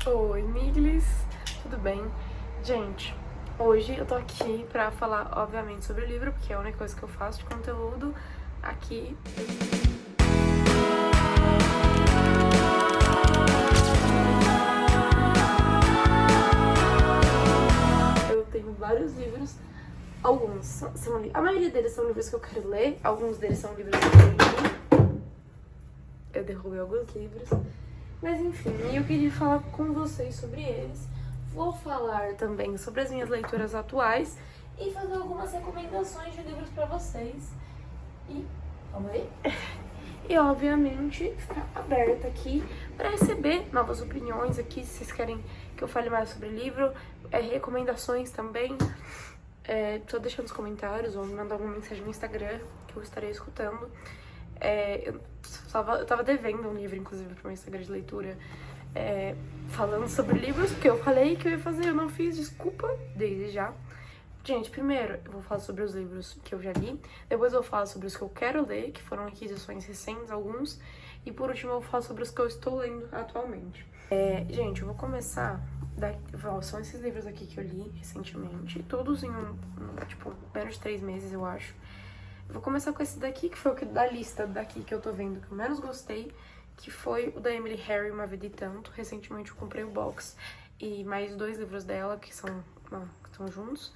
Oi, Miglis, tudo bem? Gente, hoje eu tô aqui pra falar, obviamente, sobre o livro, porque é a única coisa que eu faço de conteúdo aqui. Eu tenho vários livros, alguns são a maioria deles são livros que eu quero ler, alguns deles são livros que eu li. Eu derrubei alguns livros, mas enfim, eu queria falar com vocês sobre eles. Vou falar também sobre as minhas leituras atuais e fazer algumas recomendações de livros pra vocês. E, calma aí. E obviamente ficar aberta aqui para receber novas opiniões aqui, se vocês querem que eu fale mais sobre o livro, recomendações também. Só deixando nos comentários ou me mandar alguma mensagem no Instagram que eu estarei escutando. Eu tava devendo um livro, inclusive, pro meu Instagram de leitura, falando sobre livros, porque eu falei que eu ia fazer, eu não fiz, desculpa, desde já. Gente, primeiro eu vou falar sobre os livros que eu já li, depois eu vou falar sobre os que eu quero ler, que foram aquisições recentes, alguns, e por último eu vou falar sobre os que eu estou lendo atualmente. Gente, eu vou começar, são esses livros aqui que eu li recentemente, todos em tipo, menos de 3 meses, eu acho. Eu vou começar com esse daqui, que foi o que da lista daqui que eu tô vendo que eu menos gostei, que foi o da Emily Harry, Uma Vida e Tanto. Recentemente eu comprei o box e mais 2 livros dela, que estão juntos.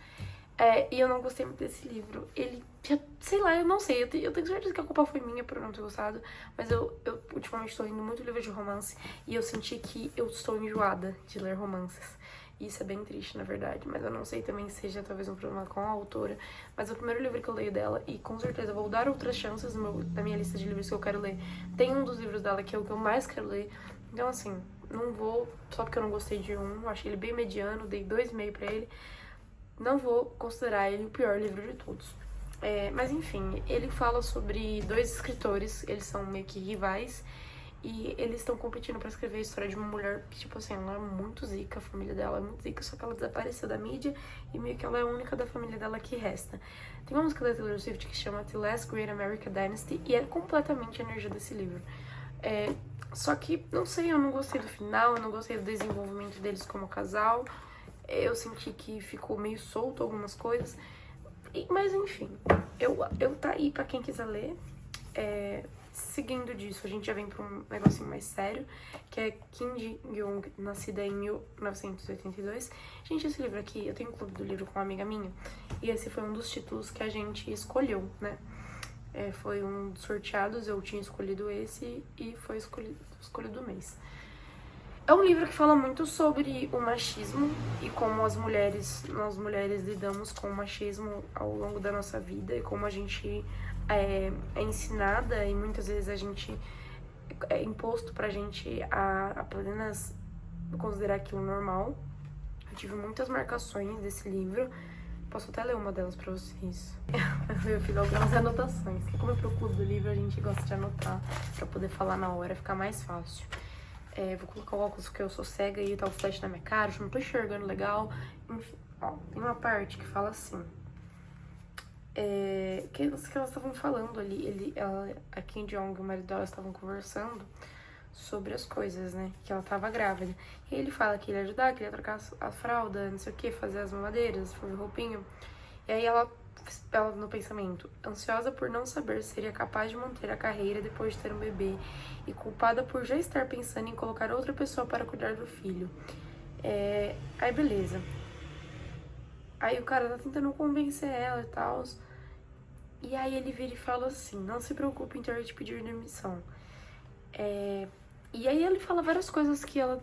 E eu não gostei muito desse livro. Ele, sei lá, eu não sei, eu tenho certeza que a culpa foi minha por eu não ter gostado, mas eu ultimamente estou lendo muito livro de romance e eu senti que eu estou enjoada de ler romances. Isso é bem triste, na verdade, mas eu não sei também se seja talvez um problema com a autora. Mas é o primeiro livro que eu leio dela e com certeza eu vou dar outras chances na minha lista de livros que eu quero ler. Tem um dos livros dela que é o que eu mais quero ler. Então, assim, não vou, só porque eu não gostei de um, eu achei ele bem mediano, dei 2,5 pra ele. Não vou considerar ele o pior livro de todos. Mas enfim, ele fala sobre 2 escritores, eles são meio que rivais. E eles estão competindo pra escrever a história de uma mulher que, tipo assim, ela é muito zica, a família dela é muito zica, só que ela desapareceu da mídia e meio que ela é a única da família dela que resta. Tem uma música da Taylor Swift que chama The Last Great American Dynasty e é completamente a energia desse livro. Só que, não sei, eu não gostei do final, eu não gostei do desenvolvimento deles como casal. Eu senti que ficou meio solto algumas coisas. Mas enfim, eu tá aí pra quem quiser ler. Seguindo disso, a gente já vem pra um negocinho mais sério, que é Kim Ji-young, nascida em 1982. Gente, esse livro aqui, eu tenho um clube do livro com uma amiga minha, e esse foi um dos títulos que a gente escolheu, né? Foi um dos sorteados, eu tinha escolhido esse e foi escolha do mês. É um livro que fala muito sobre o machismo e como nós mulheres lidamos com o machismo ao longo da nossa vida e como a gente é ensinada e muitas vezes a gente é imposto pra gente a apenas considerar aquilo normal. Eu tive muitas marcações desse livro, posso até ler uma delas pra vocês. Eu fiz algumas anotações, porque como eu procuro do livro, a gente gosta de anotar pra poder falar na hora, ficar mais fácil. Vou colocar o óculos porque eu sou cega e tá o flash na minha cara, eu não tô enxergando legal. Enfim, ó, tem uma parte que fala assim. Que elas estavam falando ali, a Kim Jong e o marido dela estavam conversando sobre as coisas, né? Que ela tava grávida. E ele fala que ele ia ajudar, que ele ia trocar a fralda, não sei o que, fazer as mamadeiras, fazer roupinha. E aí ela no pensamento, ansiosa por não saber se seria capaz de manter a carreira depois de ter um bebê e culpada por já estar pensando em colocar outra pessoa para cuidar do filho. Aí beleza. Aí o cara tá tentando convencer ela e tal. E aí ele vira e fala assim, não se preocupe em ter de pedir demissão. E aí ele fala várias coisas que ela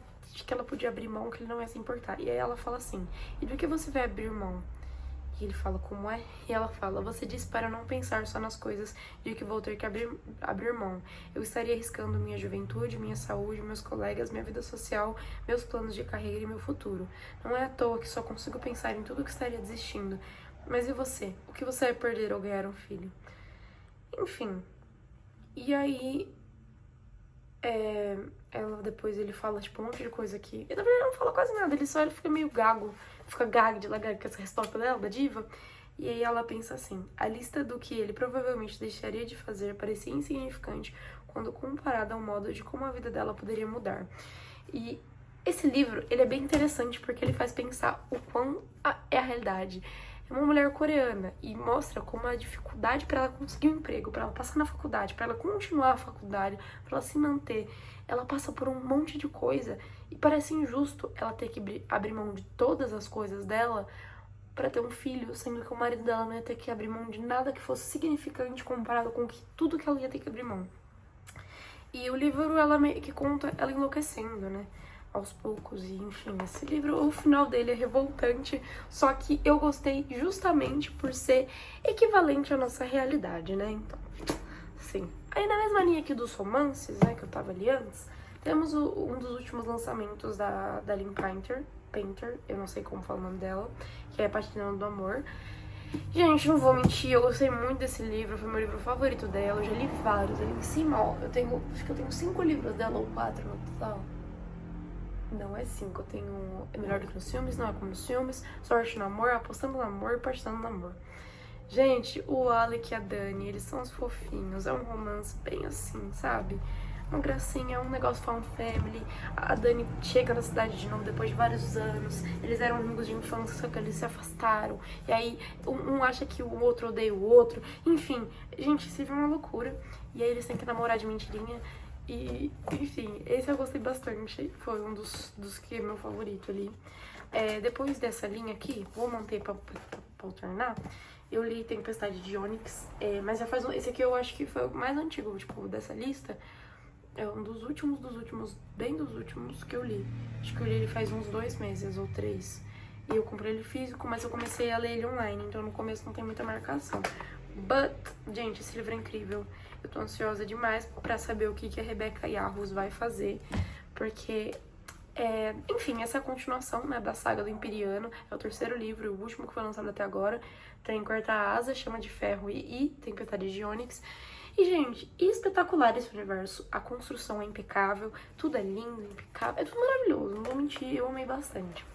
podia abrir mão, que ele não ia se importar. E aí ela fala assim, e do que você vai abrir mão? E ele fala, como é? E ela fala, você disse para não pensar só nas coisas de que vou ter que abrir mão. Eu estaria arriscando minha juventude, minha saúde, meus colegas, minha vida social, meus planos de carreira e meu futuro. Não é à toa que só consigo pensar em tudo que estaria desistindo. Mas e você? O que você vai perder ao ganhar um filho? Enfim. E aí... depois ele fala, tipo, um monte de coisa aqui. E na verdade não fala quase nada, ele fica meio gago. Fica gago de lagar com essa resposta dela, da diva. E aí ela pensa assim, a lista do que ele provavelmente deixaria de fazer parecia insignificante quando comparada ao modo de como a vida dela poderia mudar. E Esse livro, ele é bem interessante porque ele faz pensar o quão é a realidade. É uma mulher coreana e mostra como a dificuldade para ela conseguir um emprego, para ela passar na faculdade, para ela continuar a faculdade, para ela se manter. Ela passa por um monte de coisa e parece injusto ela ter que abrir mão de todas as coisas dela para ter um filho, sendo que o marido dela não ia ter que abrir mão de nada que fosse significante comparado com tudo que ela ia ter que abrir mão. E o livro, ela meio que conta ela enlouquecendo, né? Aos poucos, e enfim, esse livro, o final dele é revoltante, só que eu gostei justamente por ser equivalente à nossa realidade, né? Então, sim. Aí na mesma linha aqui dos romances, né, que eu tava ali antes, temos um dos últimos lançamentos da Lynn Painter, eu não sei como fala o nome dela, que é Patinando do Amor. Gente, não vou mentir, eu gostei muito desse livro, foi meu livro favorito dela, eu já li vários, ali em cima, ó, acho que eu tenho 5 livros dela, ou 4 no total. Não é 5, eu tenho É Melhor do que nos Filmes, Não É Como nos Filmes, Sorte no Amor, Apostando no Amor e Patinando no Amor. Gente, o Alec e a Dani, eles são os fofinhos, é um romance bem assim, sabe? Uma gracinha, é um negócio found family. A Dani chega na cidade de novo depois de vários anos. Eles eram amigos de infância, só que eles se afastaram. E aí, um acha que o outro odeia o outro. Enfim, gente, isso é uma loucura. E aí eles têm que namorar de mentirinha. E, enfim, esse eu gostei bastante. Foi um dos que é meu favorito ali. Depois dessa linha aqui, vou manter pra alternar. Eu li Tempestade de Ônix, mas já faz esse aqui eu acho que foi o mais antigo, tipo, dessa lista. É um dos últimos, bem dos últimos que eu li. Acho que eu li ele faz uns 2 meses ou 3. E eu comprei ele físico, mas eu comecei a ler ele online, então no começo não tem muita marcação. But, gente, esse livro é incrível. Eu tô ansiosa demais pra saber o que a Rebecca Yarros vai fazer, porque... enfim, essa é a continuação, né, da saga do Imperiano. É o 3º livro, o último que foi lançado até agora. Tem Quarta Asa, Chama de Ferro e Tempestade de Ônix. E, gente, espetacular esse universo. A construção é impecável, tudo é lindo, impecável, é tudo maravilhoso, não vou mentir, eu amei bastante.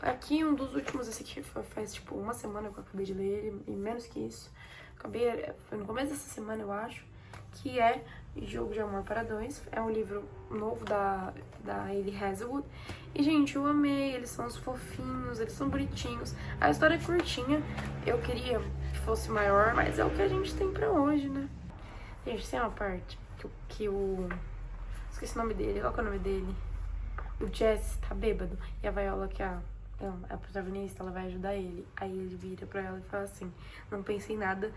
Aqui um dos últimos, esse aqui faz tipo uma semana que eu acabei de ler ele, e menos que isso. Foi no começo dessa semana, eu acho, que é Jogo de Amor para Dois. É um livro novo da Hayley Hazelwood. E, gente, eu amei, eles são os fofinhos, eles são bonitinhos. A história é curtinha, eu queria que fosse maior, mas é o que a gente tem pra hoje, né? Gente, tem uma parte que o... Esqueci o nome dele, qual que é o nome dele? O Jesse tá bêbado, e a Viola, que é a protagonista, ela vai ajudar ele. Aí ele vira pra ela e fala assim: não pense em nada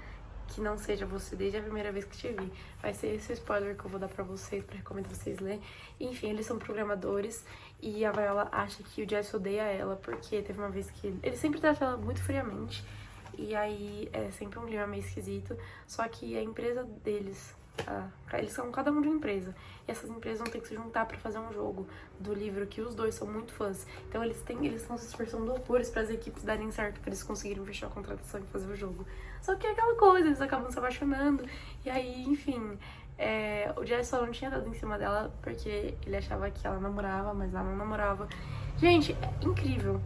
que não seja você desde a primeira vez que te vi. Vai ser esse o spoiler que eu vou dar pra vocês, pra recomendar vocês lerem. Enfim, eles são programadores e a Viola acha que o Jesse odeia ela, porque teve uma vez que ele sempre trata ela muito friamente. E aí é sempre um clima meio esquisito. Só que a empresa deles... eles são cada um de uma empresa. E essas empresas vão ter que se juntar pra fazer um jogo do livro que os dois são muito fãs. Então eles estão se esforçando horrores para as equipes darem certo, pra eles conseguirem fechar a contratação e fazer o jogo. Só que é aquela coisa, eles acabam se apaixonando. E aí, enfim, o Jess só não tinha dado em cima dela porque ele achava que ela namorava, mas ela não namorava. Gente, é incrível.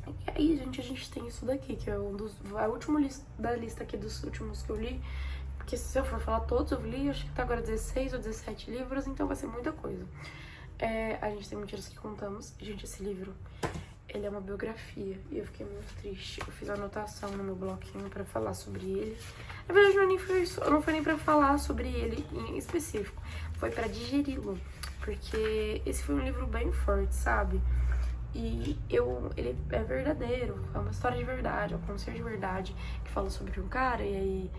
E aí, gente, a gente tem isso daqui, que é a última da lista aqui dos últimos que eu li. Porque se eu for falar todos, eu li, acho que tá agora 16 ou 17 livros, então vai ser muita coisa. A gente tem Mentiras que Contamos. Gente, esse livro, ele é uma biografia e eu fiquei muito triste. Eu fiz anotação no meu bloquinho pra falar sobre ele. Na verdade, não foi nem pra falar sobre ele em específico, foi pra digeri-lo, porque esse foi um livro bem forte, sabe? E ele é verdadeiro, é uma história de verdade, é um concerto de verdade, que fala sobre um cara e aí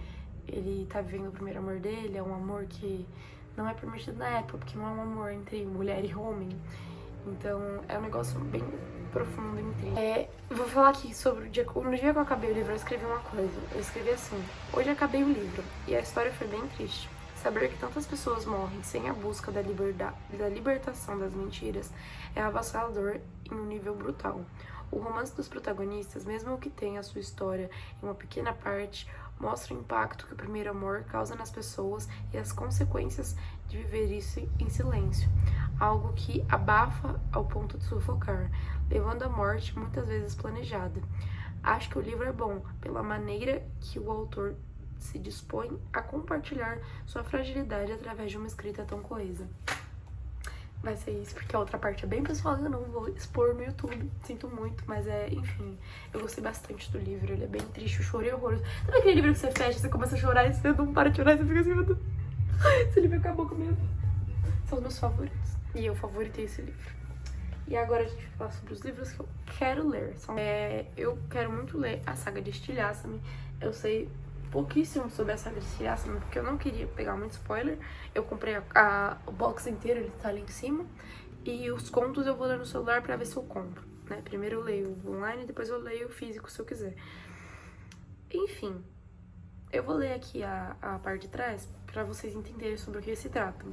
ele tá vivendo o primeiro amor dele, é um amor que não é permitido na época, porque não é um amor entre mulher e homem. Então é um negócio bem profundo e triste. Vou falar aqui sobre no dia que eu acabei o livro, eu escrevi uma coisa. Eu escrevi assim: hoje acabei o livro e a história foi bem triste. Saber que tantas pessoas morrem sem a busca da libertação das mentiras é avassalador em um nível brutal. O romance dos protagonistas, mesmo que tenha a sua história em uma pequena parte, mostra o impacto que o primeiro amor causa nas pessoas e as consequências de viver isso em silêncio. Algo que abafa ao ponto de sufocar, levando à morte muitas vezes planejada. Acho que o livro é bom pela maneira que o autor se dispõe a compartilhar sua fragilidade através de uma escrita tão coesa. vai ser isso, porque a outra parte é bem pessoal, eu não vou expor no YouTube, sinto muito, mas enfim, eu gostei bastante do livro, ele é bem triste, eu chorei horrores. Sabe aquele livro que você fecha, você começa a chorar e você não para de chorar e você fica assim, meu Deus, esse livro acabou comigo. São os meus favoritos, e eu favoritei esse livro. E agora a gente vai falar sobre os livros que eu quero ler. Eu quero muito ler a saga de Estilhaça-me. Eu sei pouquíssimo sobre a saga de Estilhaça-me, porque eu não queria pegar muito spoiler. Eu comprei o box inteiro, ele tá ali em cima. E os contos eu vou ler no celular pra ver se eu compro, né? Primeiro eu leio online, depois eu leio físico se eu quiser. Enfim, eu vou ler aqui a parte de trás pra vocês entenderem sobre o que se trata.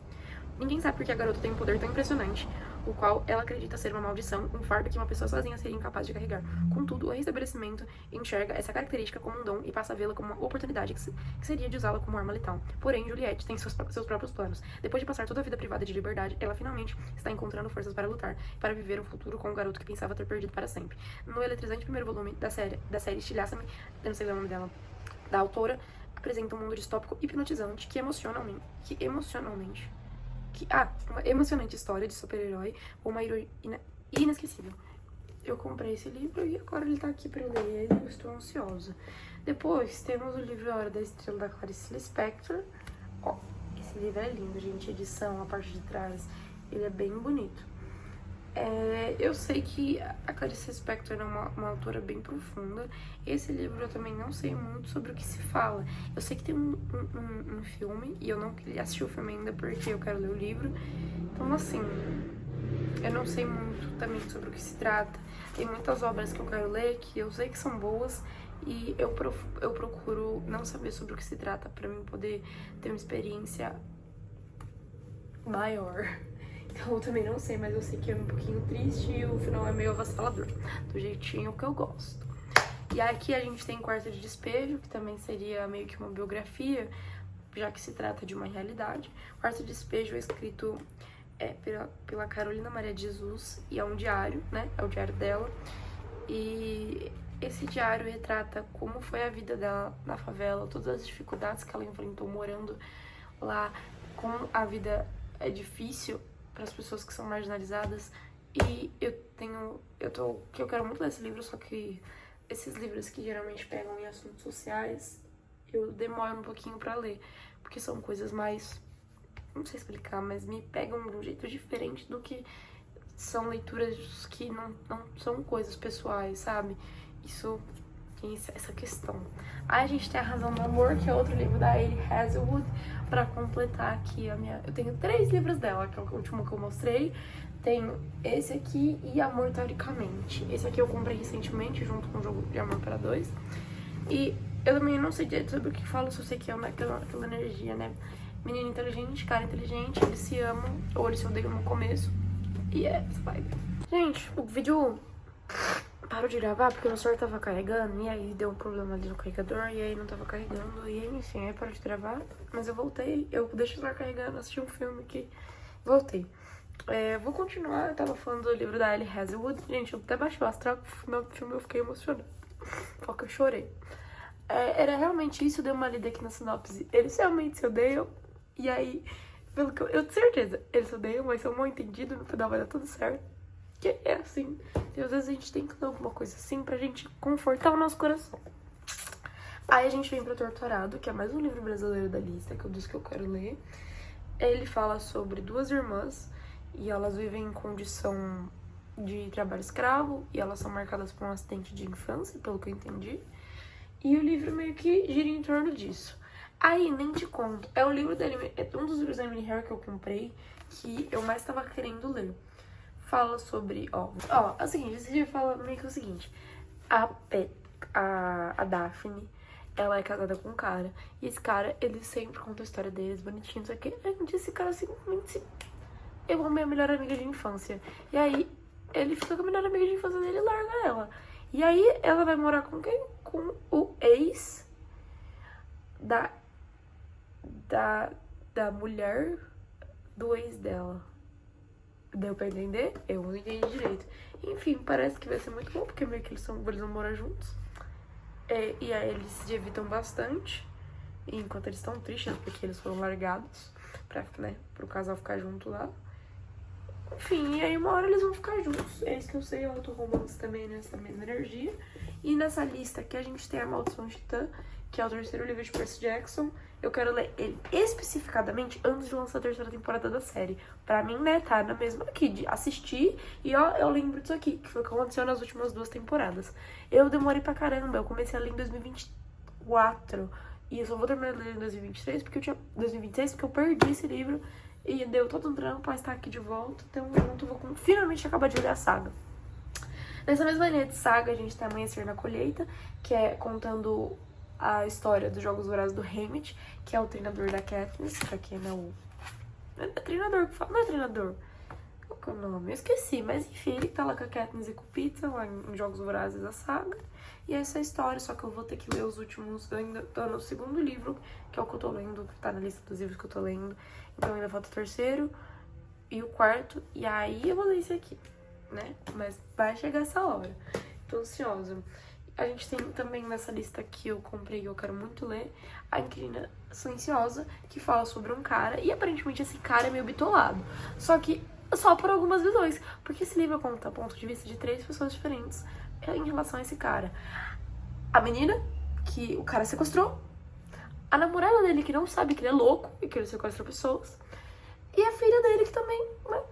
Ninguém sabe porque a garota tem um poder tão impressionante, o qual ela acredita ser uma maldição, um fardo que uma pessoa sozinha seria incapaz de carregar. Contudo, o restabelecimento enxerga essa característica como um dom e passa a vê-la como uma oportunidade que seria de usá-la como arma letal. Porém, Juliette tem seus próprios planos. Depois de passar toda a vida privada de liberdade, ela finalmente está encontrando forças para lutar e para viver um futuro com o garoto que pensava ter perdido para sempre. No eletrizante primeiro volume da série Estilhaça-me, eu não sei o nome dela, da autora, apresenta um mundo distópico hipnotizante que emocionalmente uma emocionante história de super-herói com uma heroína inesquecível. Eu comprei esse livro e agora ele tá aqui pra eu ler ele, eu estou ansiosa. Depois temos o livro A Hora da Estrela, da Clarice Lispector. Ó, esse livro é lindo, gente, a edição, a parte de trás, ele é bem bonito. Eu sei que a Clarice Lispector é uma autora bem profunda. Esse livro eu também não sei muito sobre o que se fala. Eu sei que tem um filme e eu não assisti o filme ainda porque eu quero ler o livro. Então, assim, eu não sei muito também sobre o que se trata. Tem muitas obras que eu quero ler que eu sei que são boas e eu procuro não saber sobre o que se trata pra mim poder ter uma experiência maior. Então eu também não sei, mas eu sei que é um pouquinho triste e o final é meio avassalador, do jeitinho que eu gosto. E aqui a gente tem Quarto de Despejo, que também seria meio que uma biografia, já que se trata de uma realidade. Quarto de Despejo é escrito pela Carolina Maria de Jesus e é um diário, né? É o diário dela. E esse diário retrata como foi a vida dela na favela, todas as dificuldades que ela enfrentou morando lá, como a vida é difícil para as pessoas que são marginalizadas. E eu quero muito ler esse livro, só que esses livros que geralmente pegam em assuntos sociais, eu demoro um pouquinho para ler, porque são coisas mais, não sei explicar, mas me pegam de um jeito diferente do que são leituras que não são coisas pessoais, sabe? Isso tem essa questão. Aí a gente tem A Razão do Amor, que é outro livro da Aline Hazelwood, pra completar aqui a minha... Eu tenho 3 livros dela, que é o último que eu mostrei. Tenho esse aqui e Amor Teoricamente. Esse aqui eu comprei recentemente, junto com o Jogo de Amor para 2. E eu também não sei direito sobre o que falo, só sei que é aquela energia, né? Menina inteligente, cara inteligente, eles se amam, ou eles se odeiam no começo. E essa vibe. Gente, o vídeo parou de gravar porque o meu celular tava carregando, e aí deu um problema ali no carregador, e aí não tava carregando, e aí, enfim, aí parou de gravar. Mas eu voltei, eu deixei o celular carregando, assisti um filme aqui, voltei. Vou continuar, eu tava falando do livro da Aline Hazelwood. Gente, eu até baixei o astral, no final do filme eu fiquei emocionada, só que eu chorei. Era realmente isso, deu uma lida aqui na sinopse. Eles realmente se odeiam, e aí, pelo que eu tenho certeza, eles se odeiam, mas são mal entendidos, no final vai dar tudo certo. Que é assim, e às vezes a gente tem que ler alguma coisa assim pra gente confortar o nosso coração. Aí a gente vem pra Torturado, que é mais um livro brasileiro da lista, que eu disse que eu quero ler. Ele fala sobre 2 irmãs, e elas vivem em condição de trabalho escravo, e elas são marcadas por um acidente de infância, pelo que eu entendi. E o livro meio que gira em torno disso. Aí, nem te conto, é um dos livros da Emily Harry que eu comprei, que eu mais tava querendo ler. Fala sobre, é o seguinte, esse livro fala meio que o seguinte: a Daphne, ela é casada com um cara, e esse cara, ele sempre conta a história deles, bonitinho, só que esse cara simplesmente eu amei a melhor amiga de infância. E aí, ele fica com a melhor amiga de infância dele e larga ela. E aí, ela vai morar com quem? Com o ex da mulher do ex dela. Deu pra entender? Eu não entendi direito. Enfim, parece que vai ser muito bom, porque meio que eles vão morar juntos. E aí eles se evitam bastante, enquanto eles estão tristes, porque eles foram largados, pro casal ficar junto lá. Enfim, e aí uma hora eles vão ficar juntos. É isso que eu sei, outro romance também nessa mesma energia. E nessa lista aqui a gente tem A Maldição de Titã, que é o terceiro livro de Percy Jackson. Eu quero ler ele especificadamente antes de lançar a terceira temporada da série. Pra mim, né, tá na mesma aqui, de assistir e ó, eu lembro disso aqui, que foi o que aconteceu nas últimas 2 temporadas. Eu demorei pra caramba, eu comecei a ler em 2024 e eu só vou terminar de ler em 2023 porque eu tinha 2026, porque eu perdi esse livro e deu todo um trampo pra estar aqui de volta. Então eu vou finalmente acabar de ler a saga. Nessa mesma linha de saga, a gente tem Amanhecer na Colheita, que é contando a história dos Jogos Vorazes do Haymitch, que é o treinador da Katniss, pra quem não... É treinador que fala... Não é treinador. Qual que é o nome? Eu esqueci, mas enfim, ele tá lá com a Katniss e com o Peeta, lá em Jogos Vorazes da saga. E essa é a história, só que eu vou ter que ler os últimos... Eu ainda tô no segundo livro, que é o que eu tô lendo, que tá na lista dos livros que eu tô lendo. Então ainda falta o terceiro e o quarto, e aí eu vou ler esse aqui, né? Mas vai chegar essa hora. Tô ansiosa. A gente tem também nessa lista que eu comprei e eu quero muito ler, A Inquilina Silenciosa, que fala sobre um cara, e aparentemente esse cara é meio bitolado. Só que só por algumas visões, porque esse livro conta ponto de vista de 3 pessoas diferentes em relação a esse cara. A menina, que o cara sequestrou, a namorada dele, que não sabe que ele é louco e que ele sequestra pessoas, e a filha dele, que também, né,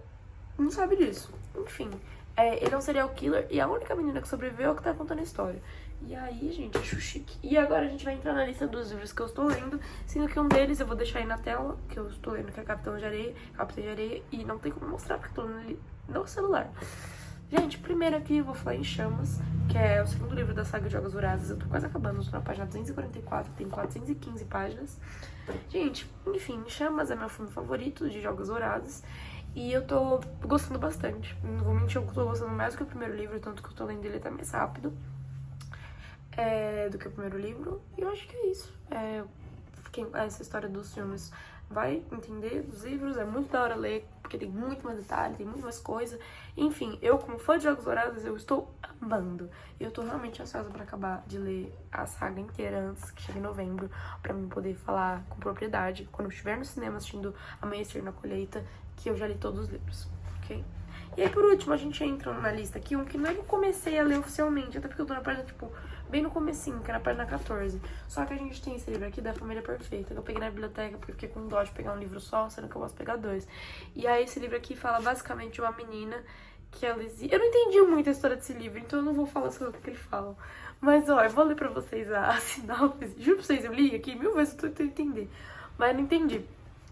não sabe disso. Enfim... ele é um serial killer e a única menina que sobreviveu é o que tá contando a história. E aí, gente, acho chique. E agora a gente vai entrar na lista dos livros que eu estou lendo, sendo que um deles eu vou deixar aí na tela, que eu estou lendo, que é Capitão de Areia, e não tem como mostrar porque eu tô lendo ali no celular. Gente, primeiro aqui eu vou falar em Chamas, que é o segundo livro da saga de Jogos Vorazes. Eu tô quase acabando, eu tô na página 244, tem 415 páginas. Gente, enfim, Chamas é meu filme favorito de Jogos Vorazes. E eu tô gostando bastante. Não vou mentir, eu tô gostando mais do que o primeiro livro, tanto que eu tô lendo ele até mais rápido do que o primeiro livro. E eu acho que é isso. Essa história dos filmes vai entender dos livros, é muito da hora ler, porque tem muito mais detalhe, tem muito mais coisa. Enfim, eu como fã de Jogos Vorazes, eu estou amando. E eu tô realmente ansiosa pra acabar de ler a saga inteira antes que chegue em novembro, pra mim poder falar com propriedade, quando eu estiver no cinema assistindo Amanhecer na Colheita, que eu já li todos os livros, ok? E aí, por último, a gente entra na lista aqui, um que não é que eu comecei a ler oficialmente, até porque eu tô na página, tipo, bem no comecinho, que é na página 14. Só que a gente tem esse livro aqui da Família Perfeita, que eu peguei na biblioteca porque eu fiquei com dó de pegar um livro só, sendo que eu posso pegar 2. E aí, esse livro aqui fala basicamente de uma menina que ela... Eu não entendi muito a história desse livro, então eu não vou falar sobre o que ele fala. Mas, ó, eu vou ler pra vocês a sinopse. Juro pra vocês, eu li aqui 1000 vezes, eu tô tentando entender. Mas não entendi.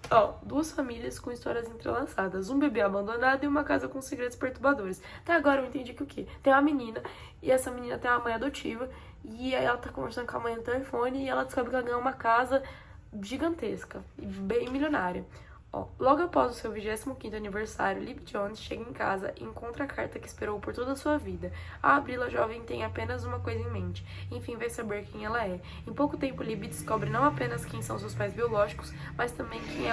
Ó, 2 famílias com histórias entrelaçadas, um bebê abandonado e uma casa com segredos perturbadores. Até agora eu entendi que o quê? Tem uma menina, e essa menina tem uma mãe adotiva, e aí ela tá conversando com a mãe no telefone, e ela descobre que ela ganhou uma casa gigantesca, e bem milionária. Ó, logo após o seu 25º aniversário, Lib Jones chega em casa e encontra a carta que esperou por toda a sua vida. Ao abri-la, a jovem tem apenas uma coisa em mente. Enfim, vai saber quem ela é. Em pouco tempo, Lib descobre não apenas quem são seus pais biológicos, mas também que é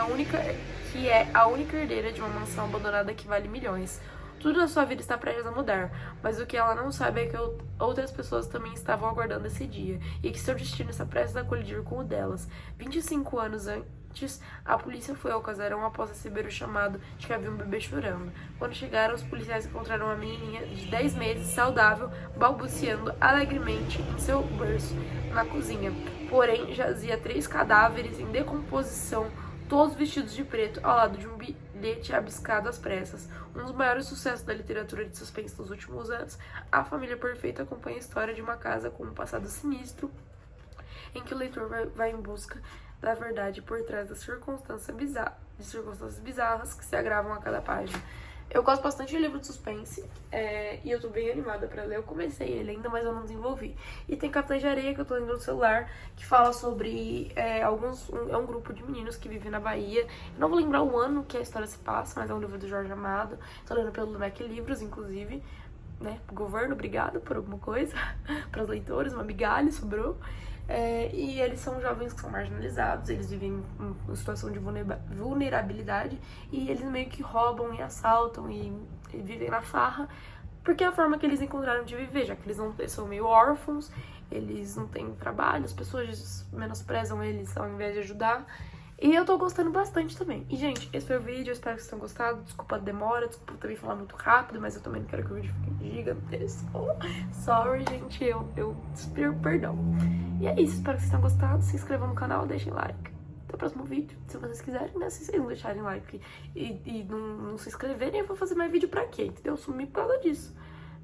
a única herdeira de uma mansão abandonada que vale milhões. Tudo na sua vida está prestes a mudar, mas o que ela não sabe é que outras pessoas também estavam aguardando esse dia, e que seu destino está prestes a colidir com o delas. 25 anos antes, a polícia foi ao casarão após receber o chamado de que havia um bebê chorando. Quando chegaram, os policiais encontraram uma menininha de 10 meses, saudável, balbuciando alegremente em seu berço na cozinha. Porém, jazia 3 cadáveres em decomposição, todos vestidos de preto, ao lado de um bilhete rabiscado às pressas. Um dos maiores sucessos da literatura de suspense dos últimos anos, A Família Perfeita acompanha a história de uma casa com um passado sinistro, em que o leitor vai em busca da verdade por trás das circunstâncias bizarras que se agravam a cada página. Eu gosto bastante de livro de suspense, e eu tô bem animada pra ler. Eu comecei ele ainda, mas eu não desenvolvi. E tem Capitães de Areia, que eu tô lendo no celular, que fala sobre é um grupo de meninos que vivem na Bahia. Eu não vou lembrar o ano que a história se passa, mas é um livro do Jorge Amado. Tô lendo pelo Mac Livros, inclusive, né? Governo, obrigado por alguma coisa. Para os leitores, uma migalha sobrou. E eles são jovens que são marginalizados, eles vivem em situação de vulnerabilidade e eles meio que roubam e assaltam e vivem na farra, porque é a forma que eles encontraram de viver, já que eles são meio órfãos, eles não têm trabalho, as pessoas menosprezam eles ao invés de ajudar. E eu tô gostando bastante também. E, gente, esse foi o vídeo. Eu espero que vocês tenham gostado. Desculpa a demora, desculpa também falar muito rápido, mas eu também não quero que o vídeo fique gigantesco. Sorry, gente, eu espero perdão. E é isso, espero que vocês tenham gostado. Se inscrevam no canal, deixem like. Até o próximo vídeo, se vocês quiserem, né? Se vocês não deixarem like e não se inscreverem, eu vou fazer mais vídeo pra quê? Entendeu? Eu sumi por causa disso.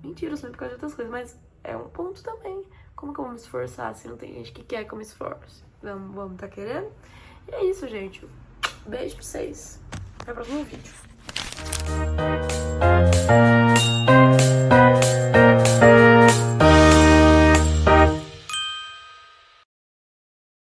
Mentira, eu sumi por causa de outras coisas, mas é um ponto também. Como que eu vou me esforçar se não tem gente que quer que eu me esforce? Vamos tá querendo? E é isso, gente. Beijo pra vocês. Até o próximo vídeo.